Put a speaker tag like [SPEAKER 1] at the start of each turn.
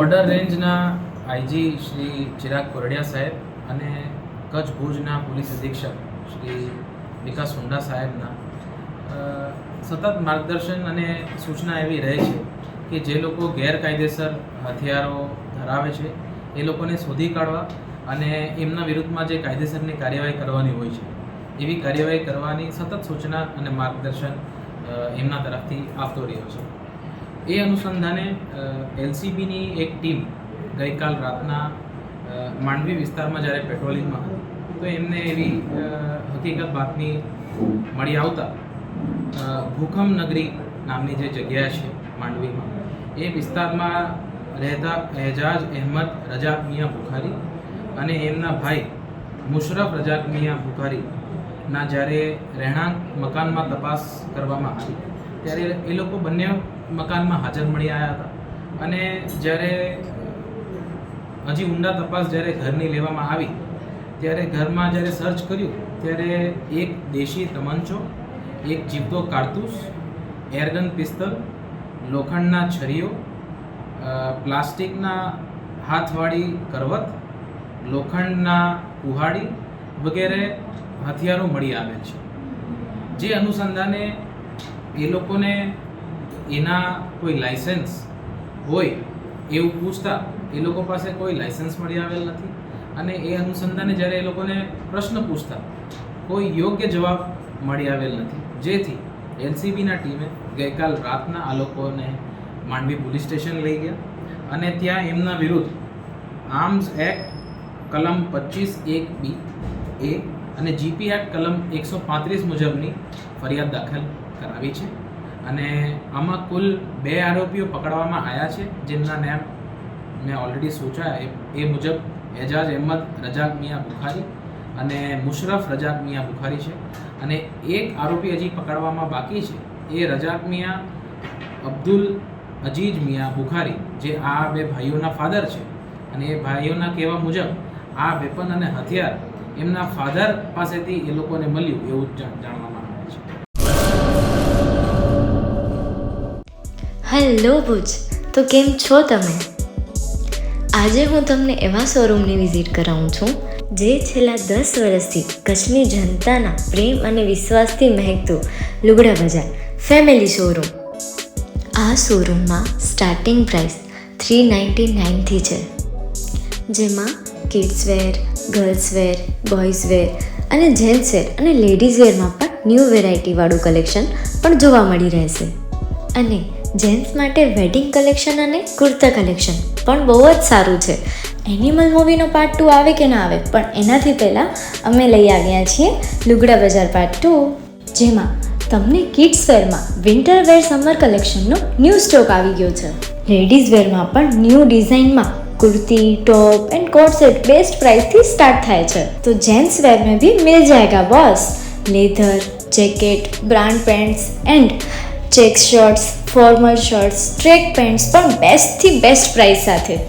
[SPEAKER 1] Border રેન્જના IG Shri Chirag Kordia સાહેબ અને કચ્છ ભુજના પોલીસ અધિક્ષક શ્રી વિકાસ હુંડા સાહેબના સતત માર્ગદર્શન અને સૂચના એવી રહે છે કે જે લોકો ગેરકાયદેસર હથિયારો ધરાવે છે એ લોકોને શોધી કાઢવા અને એમના વિરુદ્ધમાં જે કાયદેસરની કાર્યવાહી કરવાની હોય છે એવી કાર્યવાહી કરવાની સતત સૂચના અને માર્ગદર્શન એમના તરફથી આપતો રહ્યો છે. એ અનુસંધાને એલસીબીની એક ટીમ ગઈકાલ રાતના માંડવી વિસ્તારમાં જ્યારે પેટ્રોલિંગમાં હતી તો એમને એવી હકીકત બાતમી મળી આવતા ભૂખમ નગરી નામની જે જગ્યા છે માંડવીમાં એ વિસ્તારમાં રહેતા એજાજ અહેમદ રજાક મિયા બુખારી અને એમના ભાઈ મુશરફ રજાક મિયા બુખારીના જ્યારે રહેણાંક મકાનમાં તપાસ કરવામાં આવી ત્યારે એ લોકો બંને મકાનમાં હાજર મળી આવ્યા હતા અને જ્યારે હજી ઊંડા તપાસ જ્યારે ઘરની લેવામાં આવી ત્યારે ઘરમાં જ્યારે સર્ચ કર્યું ત્યારે એક દેશી તમંચો, એક જીવતો કારતૂસ, એરગન પિસ્તલ, લોખંડના છરીઓ, પ્લાસ્ટિકના હાથવાળી કરવત, લોખંડના કુહાડી વગેરે હથિયારો મળી આવેલ છે. જે અનુસંધાને એ લોકોને એના કોઈ લાયસન્સ હોય એવું પૂછતા એ લોકો પાસે કોઈ લાયસન્સ મળી આવેલ નથી અને એ અનુસંધાને જ્યારે એ લોકોને પ્રશ્ન પૂછતા કોઈ યોગ્ય જવાબ મળી આવેલ નથી. જેથી એલસીબીના ટીમે ગઈકાલ રાતના આ લોકોને માંડવી પોલીસ સ્ટેશન લઈ ગયા અને ત્યાં એમના વિરુદ્ધ આર્મ્સ એક્ટ કલમ 25(1)(b) એ અને જીપી એક્ટ કલમ 135 મુજબની ફરિયાદ દાખલ કરાવી છે અને આમાં કુલ 2 આરોપીઓ પકડવામાં આવ્યા છે જેમના નામ મેં ઓલરેડી સૂચવ્યા એ મુજબ એજાજ અહેમદ રજાક મિયા બુખારી અને મુશરફ રજાક મિયા બુખારી છે અને એક આરોપી હજી પકડવામાં બાકી છે એ રજાક મિયા અબ્દુલ અજીજ મિયા બુખારી જે આ 2 ભાઈઓના ફાધર છે અને એ ભાઈઓના કહેવા મુજબ આ વેપન અને હથિયાર એમના ફાધર પાસેથી એ લોકોને મળ્યું એવું જાણવામાં આવે છે.
[SPEAKER 2] હેલો ભુજ, તો કેમ છો તમે? આજે હું તમને એવા શોરૂમની વિઝિટ કરાવું છું જે છેલ્લા 10 વર્ષથી કચ્છની જનતાના પ્રેમ અને વિશ્વાસથી મહેકતું લુગડા બજાર ફેમિલી શોરૂમ. આ શોરૂમમાં સ્ટાર્ટિંગ પ્રાઇસ 399થી છે, જેમાં kids wear, girls wear, boys wear અને જેન્ટ્સ વેર અને લેડીઝ વેરમાં પણ ન્યૂ વેરાયટીવાળું કલેક્શન પણ જોવા મળી રહેશે. અને જેન્ટ્સ માટે વેડિંગ કલેક્શન અને કુર્તા કલેક્શન પણ બહુ જ સારું છે. એનિમલ મૂવીનો પાર્ટ 2 આવે કે ના આવે, પણ એનાથી પહેલાં અમે લઈ આવ્યા છીએ લુગડા બજાર પાર્ટ 2, જેમાં તમને કિડ્સ વેરમાં વિન્ટર વેર સમર કલેક્શનનો ન્યૂ સ્ટોક આવી ગયો છે. લેડીઝ વેરમાં પણ ન્યૂ ડિઝાઇનમાં kurti, top and coat set best price थी स्टार्ट थाय छे. तो जेंट्स वेर में भी मिल जाएगा boss. Leather, jacket, brand pants and check shirts, formal shirts, track pants પણ બેસ્ટ થી બેસ્ટ પ્રાઇસ સાથે.